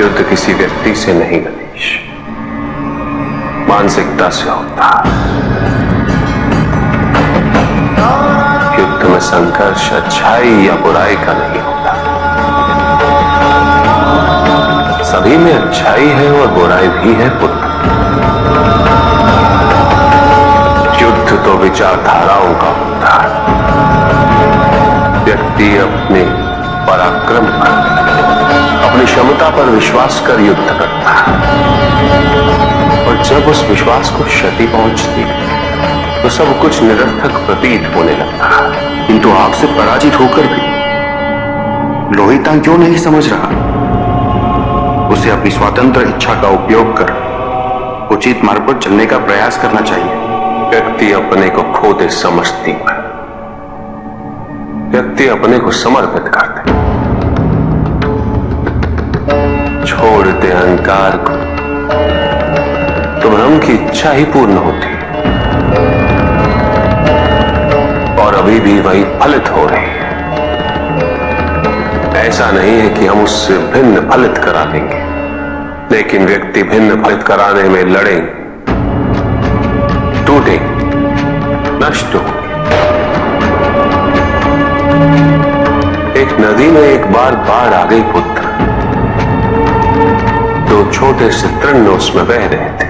युद्ध किसी व्यक्ति से नहीं गणेश, मानसिकता से होता है। युद्ध में संघर्ष अच्छाई या बुराई का नहीं होता, सभी में अच्छाई है और बुराई भी है पुत्र। युद्ध तो विचारधाराओं का होता है। व्यक्ति अपने पराक्रम पर, अपनी क्षमता पर विश्वास कर युद्ध करता है, और जब उस विश्वास को क्षति पहुंचती तो सब कुछ निरर्थक प्रतीत होने लगता है। किंतु आपसे पराजित होकर भी लोहितांग क्यों नहीं समझ रहा? उसे अपनी स्वतंत्र इच्छा का उपयोग कर उचित मार्ग पर चलने का प्रयास करना चाहिए। व्यक्ति अपने को खो दे समझती है, व्यक्ति अपने को समर्पित कर दे, छोड़ दे अहंकार को, तो भ्रम की इच्छा ही पूर्ण होती है, और अभी भी वही फलित हो रही है। ऐसा नहीं है कि हम उससे भिन्न फलित करा देंगे, लेकिन व्यक्ति भिन्न फलित कराने में लड़ेंगे, टूटेंगे, नष्ट होंगे। एक नदी में एक बार बाढ़ आ गई पुत्र, दो छोटे से तृण उसमें बह रहे थे,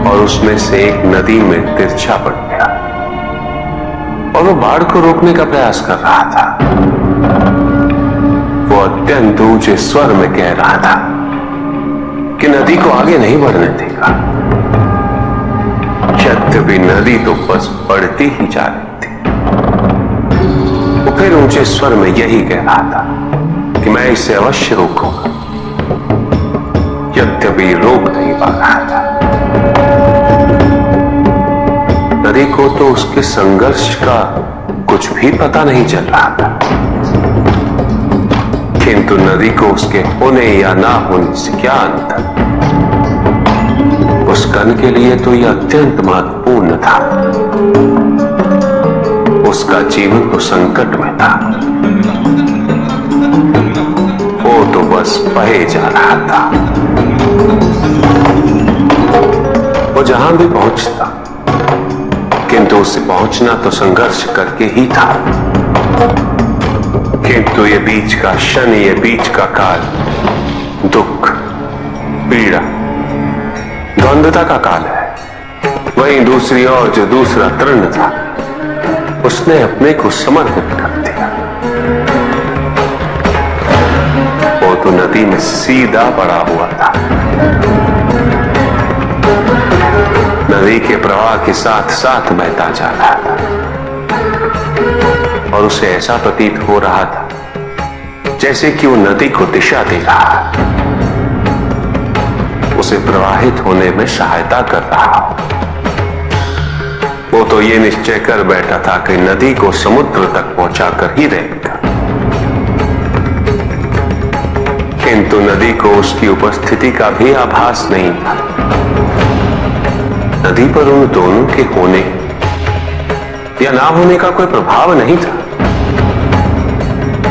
और उसमें से एक नदी में तिरछा पड़ गया, और वो बाढ़ को रोकने का प्रयास कर रहा था। वो अत्यंत ऊंचे स्वर में कह रहा था कि नदी को आगे नहीं बढ़ने देगा। यद्यपि नदी तो बस बढ़ती ही जा रही थी। वो फिर ऊंचे स्वर में यही कह रहा था कि मैं इसे अवश्य रोकूंगा, यद्यपि रोक नहीं पा रहा था। नदी को तो उसके संघर्ष का कुछ भी पता नहीं चल रहा था, किंतु नदी को उसके होने या ना होने से क्या अंतर। उस कण के लिए तो यह अत्यंत महत्वपूर्ण था। उसका जीवन तो संकट में था, वो तो बस बहे जा रहा था। वो जहां भी पहुंचता, किंतु उसे पहुंचना तो संघर्ष करके ही था। किंतु ये बीच का क्षण, ये बीच का काल दुख, पीड़ा, द्वंद्वता का काल है। वहीं दूसरी ओर जो दूसरा तृण था, उसने अपने को समर्पित कर दिया। वो तो नदी में सीधा पड़ा हुआ था, नदी के प्रवाह के साथ साथ बहता जा रहा था, और उसे ऐसा प्रतीत हो रहा था जैसे कि वो नदी को दिशा दे रहा है, उसे प्रवाहित होने में सहायता कर रहा हो। वो तो ये निश्चय कर बैठा था कि नदी को समुद्र तक पहुंचाकर ही रहेगा, किंतु नदी को उसकी उपस्थिति का भी आभास नहीं था। नदी पर उन दोनों के होने या ना होने का कोई प्रभाव नहीं था।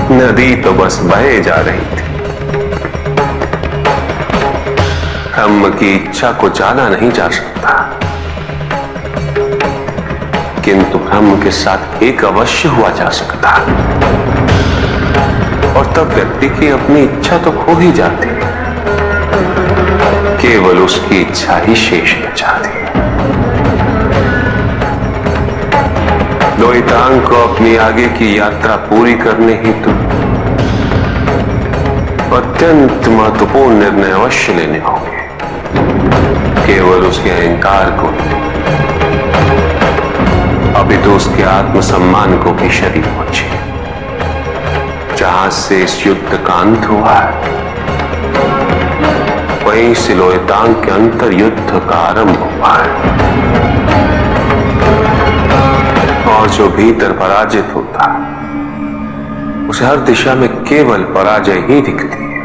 नदी तो बस बहे जा रही थी। ब्रह्म की इच्छा को जाना नहीं जा सकता, किंतु ब्रह्म के साथ एक अवश्य हुआ जा सकता, और तब व्यक्ति की अपनी इच्छा तो खो ही जाती है, केवल उसकी इच्छा ही शेष बच जाती है। लोहितांग को अपनी आगे की यात्रा पूरी करने हेतु अत्यंत महत्वपूर्ण निर्णय अवश्य लेने होंगे। केवल उसके अहंकार को, अभी तो उसके आत्मसम्मान को भी क्षति पहुंची। जहां से इस युद्ध का अंत हुआ है, वहीं से लोहितांग के अंतर युद्ध का आरंभ हुआ है, और जो भीतर पराजित होता है, उसे हर दिशा में केवल पराजय ही दिखती है।